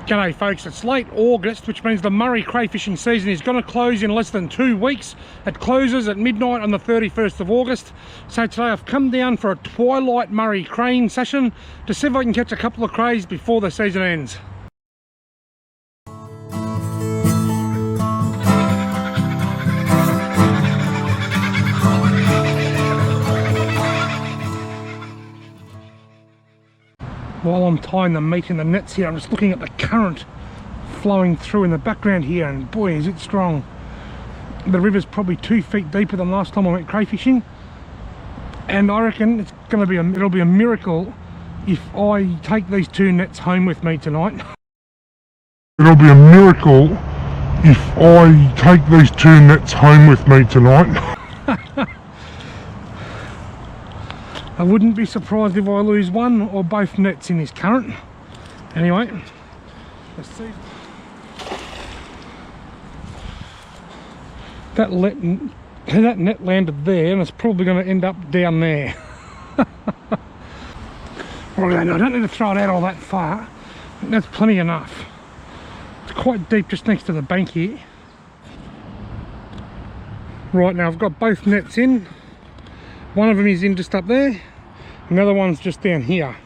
G'day folks, it's late August, which means the Murray crayfishing season is going to close in less than 2 weeks. It closes at midnight on the 31st of August. So today I've come down for a Twilight Murray crane session to see if I can catch a couple of crays before the season ends. While I'm tying the meat in the nets here, I'm just looking at the current flowing through in the background here, and boy is it strong. The river's probably 2 feet deeper than last time I went crayfishing, and I reckon it's going to be it'll be a miracle if I take these 2 nets home with me tonight. It'll be a miracle if I take these 2 nets home with me tonight. I wouldn't be surprised if I lose one or both nets in this current. Anyway, let's see. That net landed there, and it's probably going to end up down there. Right, now I don't need to throw it out all that far. That's plenty enough. It's quite deep just next to the bank here. Right, now I've got both nets in. One of them is in just up there, and the other one's just down here.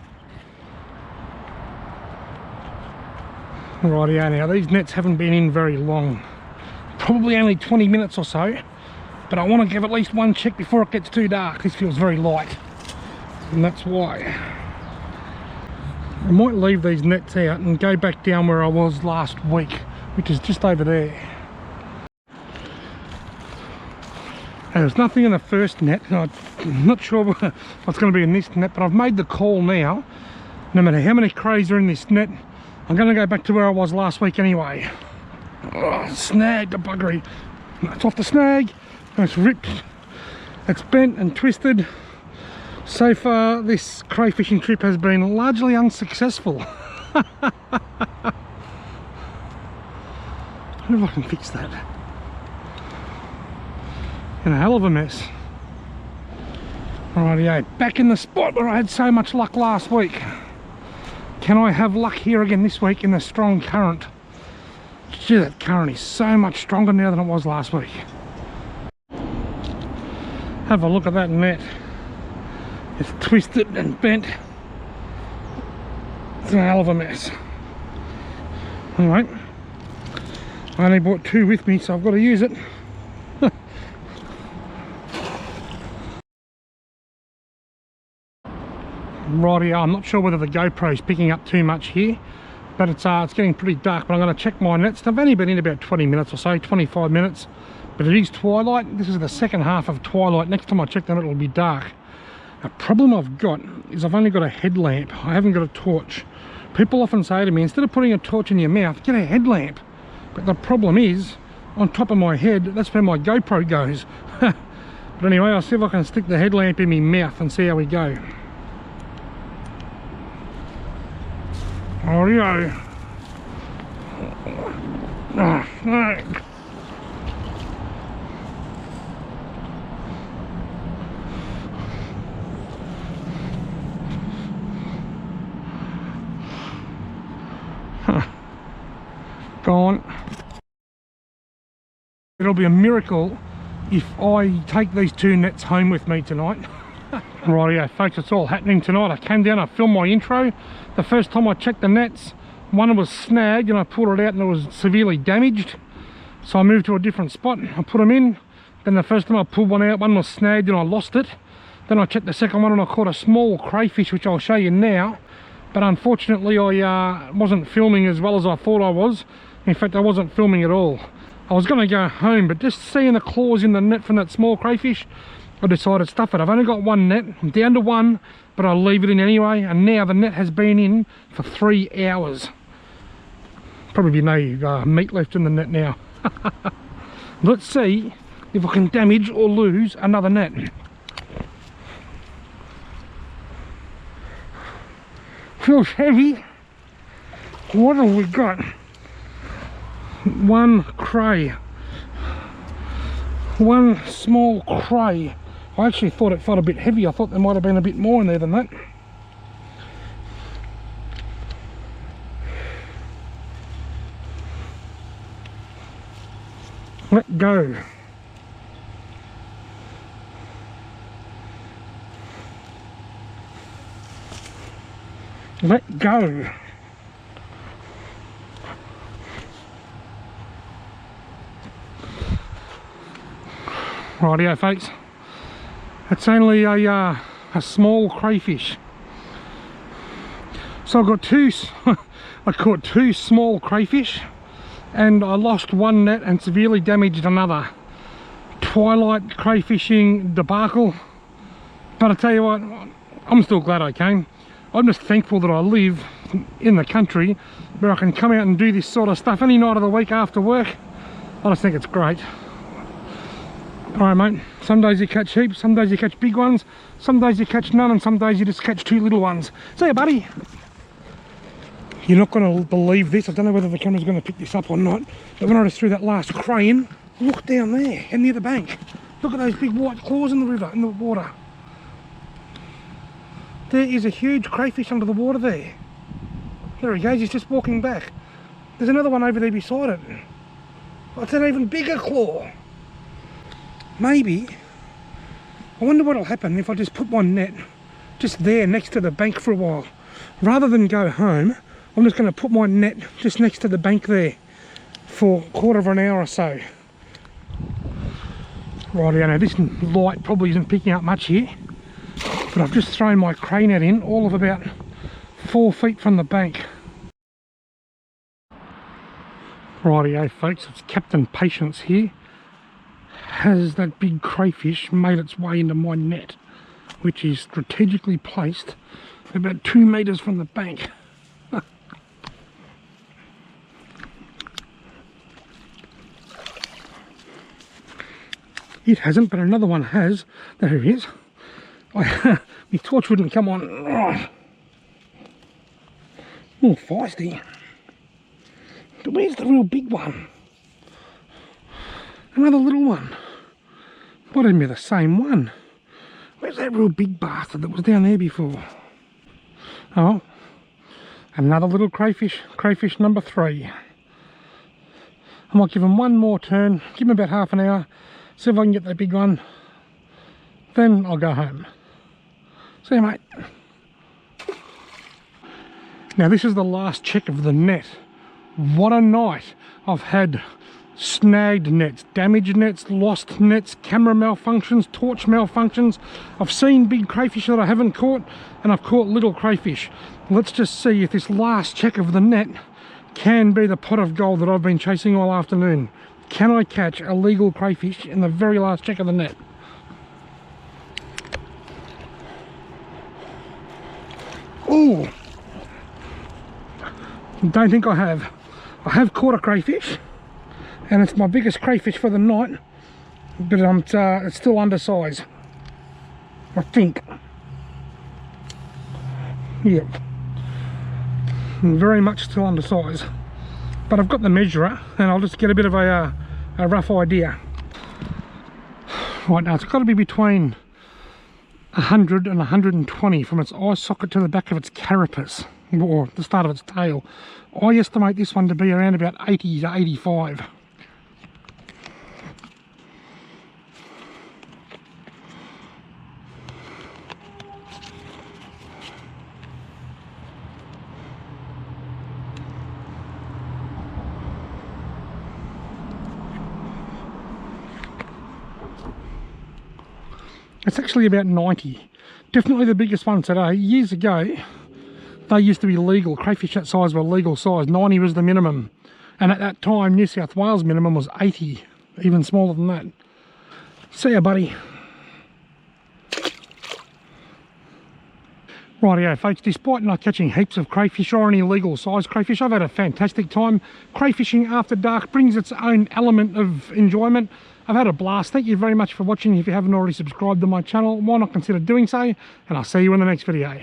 Rightio, now these nets haven't been in very long, probably only 20 minutes or so, but I want to give at least one check before it gets too dark. This feels very light, and that's why. I might leave these nets out and go back down where I was last week, which is just over there. There's nothing in the first net, and I'm not sure what's going to be in this net, but I've made the call now. No matter how many crays are in this net, I'm going to go back to where I was last week anyway. Oh, snagged a buggery. It's off the snag, and it's ripped. It's bent and twisted. So far, this crayfishing trip has been largely unsuccessful. I wonder if I can fix that. In a hell of a mess. Rightio, back in the spot where I had so much luck last week. Can I have luck here again this week in the strong current? Gee, that current is so much stronger now than it was last week. Have a look at that net. It's twisted and bent. It's a hell of a mess. Anyway, I only brought 2 with me, so I've got to use it. Rightio, I'm not sure whether the GoPro's picking up too much here, but it's getting pretty dark, but I'm going to check my nets. They've only been in about 20 minutes or so, 25 minutes, but it is twilight. This is the second half of twilight. Next time I check them, it'll be dark. The problem I've got is I've only got a headlamp. I haven't got a torch. People often say to me, instead of putting a torch in your mouth, get a headlamp. But the problem is, on top of my head, that's where my GoPro goes. But anyway, I'll see if I can stick the headlamp in my mouth and see how we go. Rightio. Oh, snake. Gone. It'll be a miracle if I take these 2 nets home with me tonight. Rightio folks, it's all happening tonight. I came down, I filmed my intro. The first time I checked the nets, one was snagged and I pulled it out and it was severely damaged. So I moved to a different spot. I put them in. Then the first time I pulled one out, one was snagged and I lost it. Then I checked the second one and I caught a small crayfish, which I'll show you now. But unfortunately I wasn't filming as well as I thought I was. In fact, I wasn't filming at all. I was going to go home, but just seeing the claws in the net from that small crayfish, I decided to stuff it. I've only got 1 net. I'm down to 1, but I'll leave it in anyway. And now the net has been in for 3 hours. Probably no meat left in the net now. Let's see if I can damage or lose another net. Feels heavy. What have we got? 1 cray. 1 small cray. I actually thought it felt a bit heavy. I thought there might have been a bit more in there than that. Let go. Let go. Rightio folks, it's only a small crayfish. So I got I caught two small crayfish, and I lost one net and severely damaged another. Twilight crayfishing debacle. But I tell you what, I'm still glad I came. I'm just thankful that I live in the country where I can come out and do this sort of stuff any night of the week after work. I just think it's great. Alright mate, some days you catch heaps, some days you catch big ones, some days you catch none, and some days you just catch two little ones. See ya buddy! You're not going to believe this, I don't know whether the camera's going to pick this up or not, but when I just threw that last cray in, look down there and near the bank. Look at those big white claws in the river, in the water. There is a huge crayfish under the water there. There he goes, he's just walking back. There's another one over there beside it. Oh, it's an even bigger claw. Maybe, I wonder what'll happen if I just put my net just there next to the bank for a while. Rather than go home, I'm just going to put my net just next to the bank there for a quarter of an hour or so. Right, now this light probably isn't picking up much here, but I've just thrown my cray net in, all of about 4 feet from the bank. Rightio folks, it's Captain Patience here. Has that big crayfish made its way into my net, which is strategically placed about 2 meters from the bank. It hasn't, but another one has. There he is. My torch wouldn't come on. Oh, feisty. But where's the real big one? Another little one. Why didn't be the same one? Where's that real big bastard that was down there before? Oh, another little crayfish. Crayfish number 3. I might give him one more turn, give him about half an hour, see if I can get that big one, then I'll go home. See you mate. Now this is the last check of the net. What a night. I've had snagged nets, damaged nets, lost nets, camera malfunctions, torch malfunctions. I've seen big crayfish that I haven't caught, and I've caught little crayfish. Let's just see if this last check of the net can be the pot of gold that I've been chasing all afternoon. Can I catch a legal crayfish in the very last check of the net? Ooh! Don't think I have. I have caught a crayfish, and it's my biggest crayfish for the night, but it's still undersized, I think. Yep, very much still undersized, but I've got the measurer and I'll just get a bit of a rough idea. Right, now it's got to be between 100 and 120 from its eye socket to the back of its carapace, or the start of its tail. I estimate this one to be around about 80 to 85. It's actually about 90. Definitely the biggest one today. Years ago, they used to be legal. Crayfish that size were legal size. 90 was the minimum. And at that time, New South Wales minimum was 80. Even smaller than that. See ya, buddy. Rightio folks, despite not catching heaps of crayfish or any legal size crayfish, I've had a fantastic time. Crayfishing after dark brings its own element of enjoyment. I've had a blast. Thank you very much for watching. If you haven't already subscribed to my channel, why not consider doing so? And I'll see you in the next video.